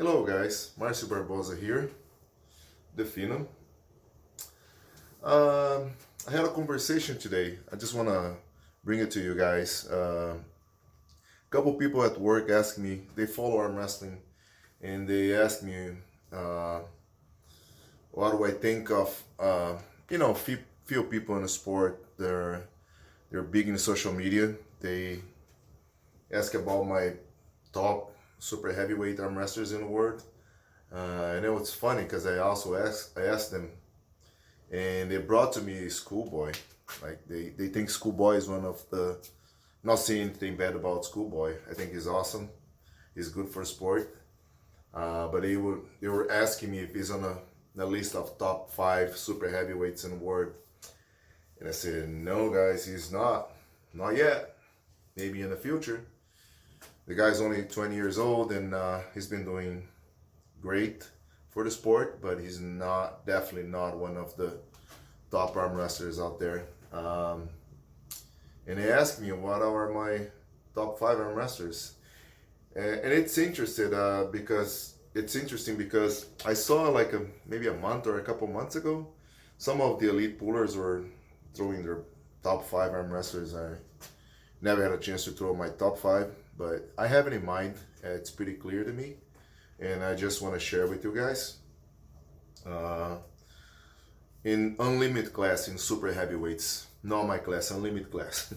Hello guys, Marcio Barbosa here, the Fino. I had a conversation today. I just want to bring it to you guys. A couple people at work asked me, they follow arm wrestling, and they asked me, uh, what do I think of, few people in the sport, they're big in social media. They ask about my top super heavyweight arm wrestlers in the world. And it was funny because I asked them, and they brought to me Schoolboy. Like they think Schoolboy is one of the. Not saying anything bad about Schoolboy. I think he's awesome. He's good for sport. But they were asking me if he's on a list of top 5 super heavyweights in the world. And I said, no, guys, he's not. Not yet. Maybe in the future. The guy's only 20 years old, and he's been doing great for the sport, but he's definitely not one of the top arm wrestlers out there. And they asked me what are my top 5 arm wrestlers, and it's interesting because I saw like maybe a month or a couple months ago, some of the elite poolers were throwing their top 5 arm wrestlers. I never had a chance to throw my top 5, but I have it in mind. It's pretty clear to me, and I just want to share with you guys. In unlimited class, in super heavyweights, not my class, unlimited class.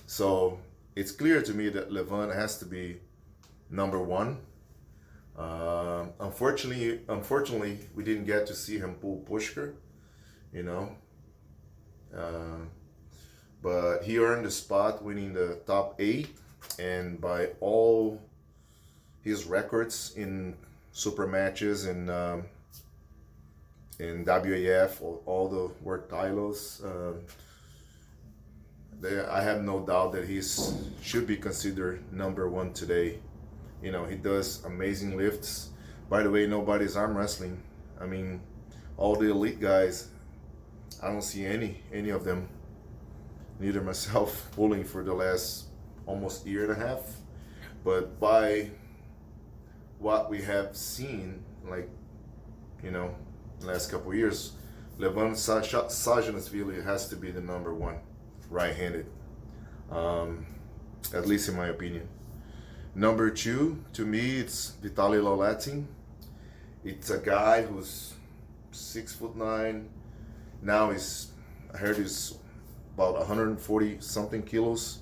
So it's clear to me that Levon has to be number 1. Unfortunately, we didn't get to see him pull Pushkar, you know. But he earned the spot, winning the top 8, and by all his records in super matches and in WAF, all the world titles, I have no doubt that he should be considered number 1 today. You know, he does amazing lifts. By the way, nobody's arm wrestling. I mean, all the elite guys, I don't see any of them, neither myself, pulling for the last almost year and a half. But by what we have seen, like, you know, last couple of years, Levon Sajjanashvili has to be the number 1 right-handed, at least in my opinion. Number 2, to me, it's Vitaly Lolatin. It's a guy who's 6'9". Now I heard he's about 140 something kilos.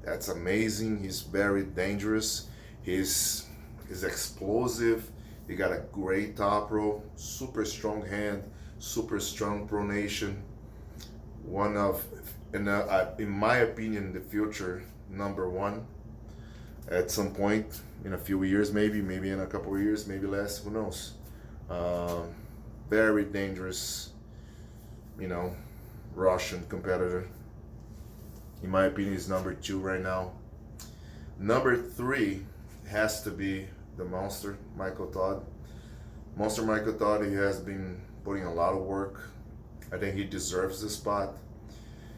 That's amazing. He's very dangerous. He's explosive. He got a great top row, super strong hand, super strong pronation. One of, in my opinion, the future number 1 at some point in a few years, maybe in a couple of years, maybe less, who knows. Very dangerous, you know, Russian competitor. In my opinion, he's number 2 right now. Number 3 has to be the monster, Michael Todd. Monster Michael Todd, he has been putting a lot of work. I think he deserves the spot.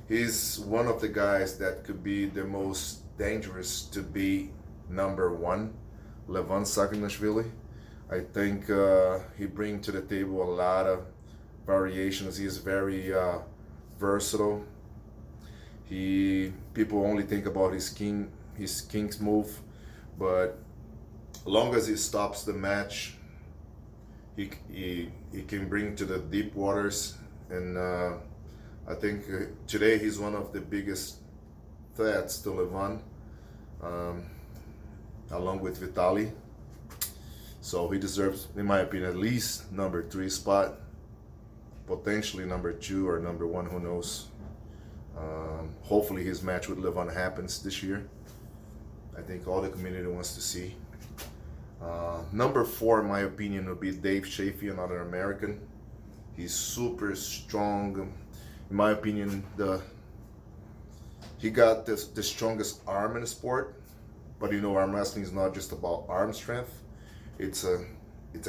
He's one of the guys that could be the most dangerous to be number 1, Levon Sajjanashvili. I think he brings to the table a lot of variations. He's very versatile. People only think about his king's move, but as long as he stops the match, he can bring to the deep waters. And I think today he's one of the biggest threats to Levon, along with Vitaly. So he deserves, in my opinion, at least number 3 spot, potentially number 2 or number 1, who knows. Hopefully his match with Levon happens this year. I think all the community wants to see. Number 4, in my opinion, would be Dave Chaffee, another American. He's super strong. In my opinion, he got the strongest arm in the sport. But you know, arm wrestling is not just about arm strength. It's a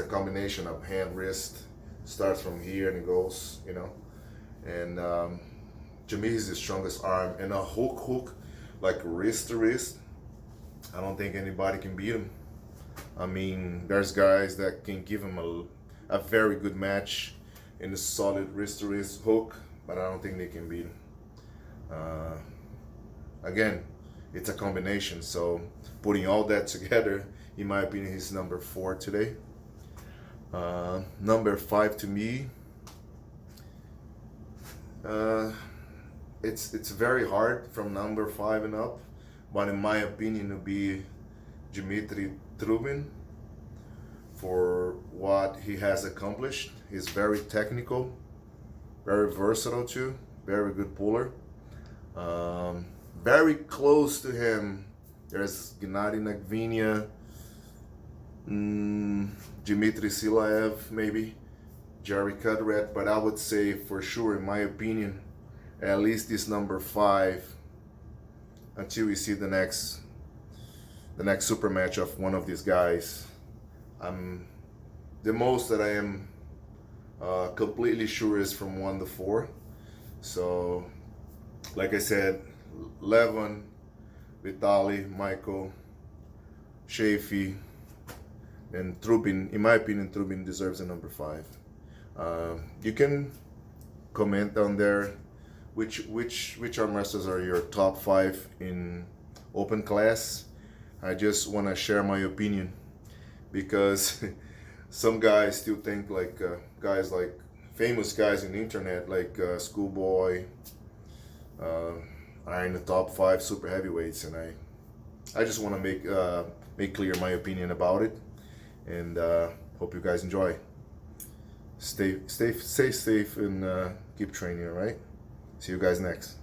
combination of hand, wrist. Starts from here and it goes, you know. And to me, he's the strongest arm. And a hook, like wrist to wrist, I don't think anybody can beat him. I mean, there's guys that can give him a very good match in a solid wrist-to-wrist hook, but I don't think they can beat him. Again, it's a combination, so putting all that together, in my opinion, he's number 4 today. Number 5 to me, it's very hard from number 5 and up, but in my opinion, it would be Dmitry Trubin for what he has accomplished. He's very technical, very versatile too, very good puller. Very close to him, there's Gennady Nagvinia, Dmitry Silaev, maybe Jerry Cudret, but I would say for sure, in my opinion, at least this number 5 until we see the next super match of one of these guys. The most that I am completely sure is from 1 to 4. So, like I said, Levin, Vitali, Michael, Shafi, and Trubin. In my opinion, Trubin deserves a number 5. You can comment down there which arm wrestlers are your top 5 in open class. I just want to share my opinion because some guys still think like guys like famous guys in the internet like Schoolboy are in the top 5 super heavyweights, and I just want to make clear my opinion about it, and hope you guys enjoy. Stay safe, and keep training. All right. See you guys next.